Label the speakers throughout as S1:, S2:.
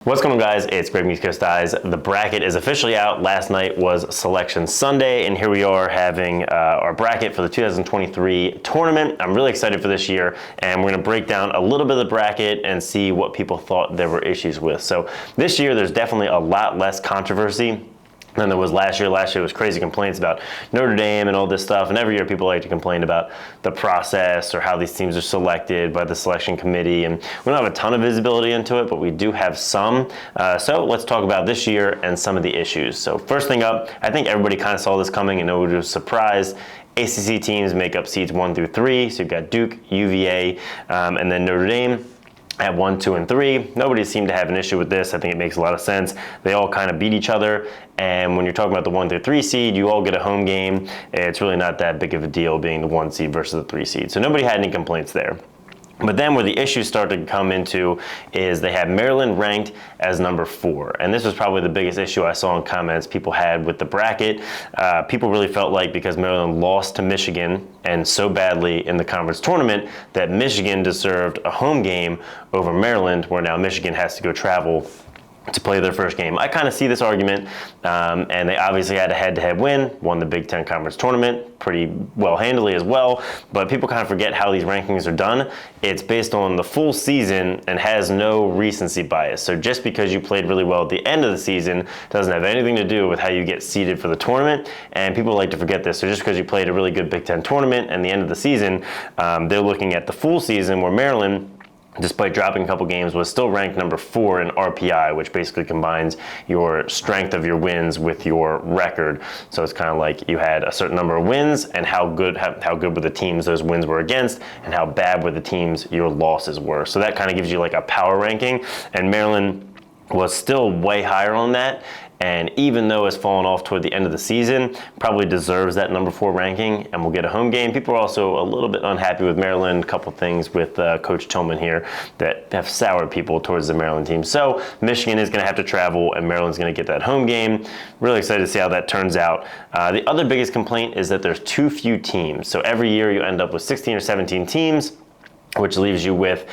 S1: What's going on, guys? It's Greg from East Coast Eyes. The bracket is officially out. Last night was Selection Sunday, and here we are having our bracket for the 2023 tournament. I'm really excited for this year, and we're going to break down a little bit of the bracket and see what people thought there were issues with. So this year, there's definitely a lot less controversy than there was last year. Last year was crazy complaints about Notre Dame and all this stuff, and every year people like to complain about the process or how these teams are selected by the selection committee, and we don't have a ton of visibility into it, but we do have some. So let's talk about this year and some of the issues. So first thing up, I think everybody kind of saw this coming and nobody was surprised. ACC teams make up seeds 1 through 3, so you've got Duke, UVA, and then Notre Dame at 1, 2, and 3. Nobody seemed to have an issue with this. I think it makes a lot of sense. They all kind of beat each other, and when you're talking about the 1 through 3 seed, you all get a home game. It's really not that big of a deal being the 1 seed versus the 3 seed. So nobody had any complaints there. But then where the issues start to come into is they had Maryland ranked as number 4. And this was probably the biggest issue I saw in comments people had with the bracket. People really felt like because Maryland lost to Michigan and so badly in the conference tournament that Michigan deserved a home game over Maryland, where now Michigan has to go travel to play their first game. I kind of see this argument, and they obviously had a head-to-head win, won the Big Ten Conference Tournament pretty well handily as well, but people kind of forget how these rankings are done. It's based on the full season and has no recency bias. So just because you played really well at the end of the season doesn't have anything to do with how you get seeded for the tournament, and people like to forget this. So just because you played a really good Big Ten tournament and the end of the season, they're looking at the full season where Maryland, despite dropping a couple games, was still ranked number 4 in RPI, which basically combines your strength of your wins with your record. So it's kind of like you had a certain number of wins and how good were the teams those wins were against and how bad were the teams your losses were. So that kind of gives you like a power ranking, and Maryland was still way higher on that. And even though it's fallen off toward the end of the season, probably deserves that number 4 ranking and will get a home game. People are also a little bit unhappy with Maryland. A couple things with Coach Tillman here that have soured people towards the Maryland team. So Michigan is going to have to travel, and Maryland's going to get that home game. Really excited to see how that turns out. The other biggest complaint is that there's too few teams. So every year you end up with 16 or 17 teams, which leaves you with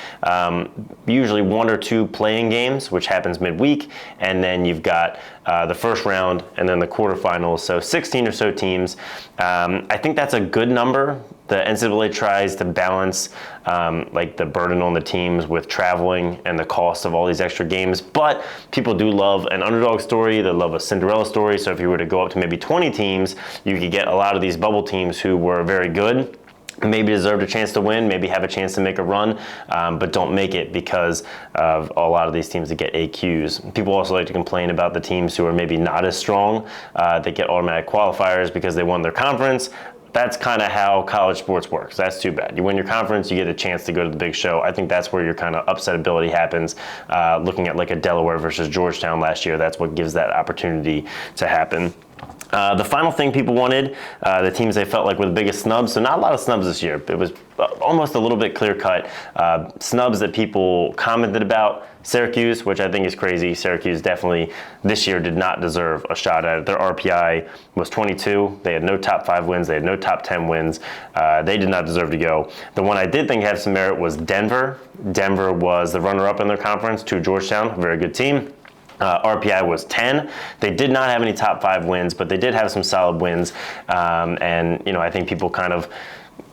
S1: usually 1 or 2 playing games, which happens midweek, and then you've got the first round and then the quarterfinals, so 16 or so teams. I think that's a good number. The NCAA tries to balance like the burden on the teams with traveling and the cost of all these extra games, but people do love an underdog story. They love a Cinderella story, so if you were to go up to maybe 20 teams, you could get a lot of these bubble teams who were very good, maybe deserved a chance to win, maybe have a chance to make a run, but don't make it because of a lot of these teams that get AQs. People also like to complain about the teams who are maybe not as strong, that get automatic qualifiers because they won their conference. That's kind of how college sports works. That's too bad. You win your conference, you get a chance to go to the big show. I think that's where your kind of upset ability happens. Looking at like a Delaware versus Georgetown last year, that's what gives that opportunity to happen. The final thing people wanted, the teams they felt like were the biggest snubs, so not a lot of snubs this year. It was almost a little bit clear-cut. Snubs that people commented about, Syracuse, which I think is crazy. Syracuse definitely this year did not deserve a shot at it. Their RPI was 22. They had no top 5 wins. They had no top 10 wins. They did not deserve to go. The one I did think had some merit was Denver. Denver was the runner-up in their conference to Georgetown, a very good team. RPI was 10. They did not have any top 5 wins, but they did have some solid wins. And, you know, I think people kind of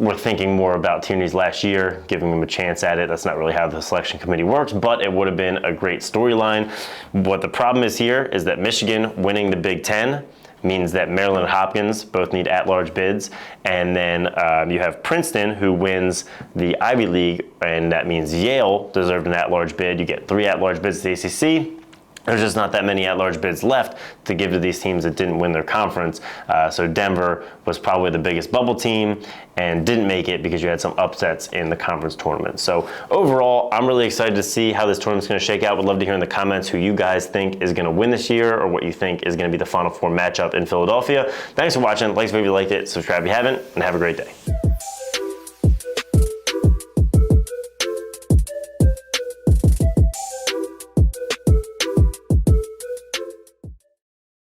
S1: were thinking more about Tierney's last year, giving them a chance at it. That's not really how the selection committee works, but it would have been a great storyline. What the problem is here is that Michigan winning the Big Ten means that Maryland and Hopkins both need at-large bids, and then you have Princeton, who wins the Ivy League, and that means Yale deserved an at-large bid. You get 3 at-large bids to the ACC. There's just not that many at-large bids left to give to these teams that didn't win their conference. So Denver was probably the biggest bubble team and didn't make it because you had some upsets in the conference tournament. So overall, I'm really excited to see how this tournament's going to shake out. Would love to hear in the comments who you guys think is going to win this year, or what you think is going to be the Final Four matchup in Philadelphia. Thanks for watching. Like this video if you liked it, subscribe if you haven't, and have a great day.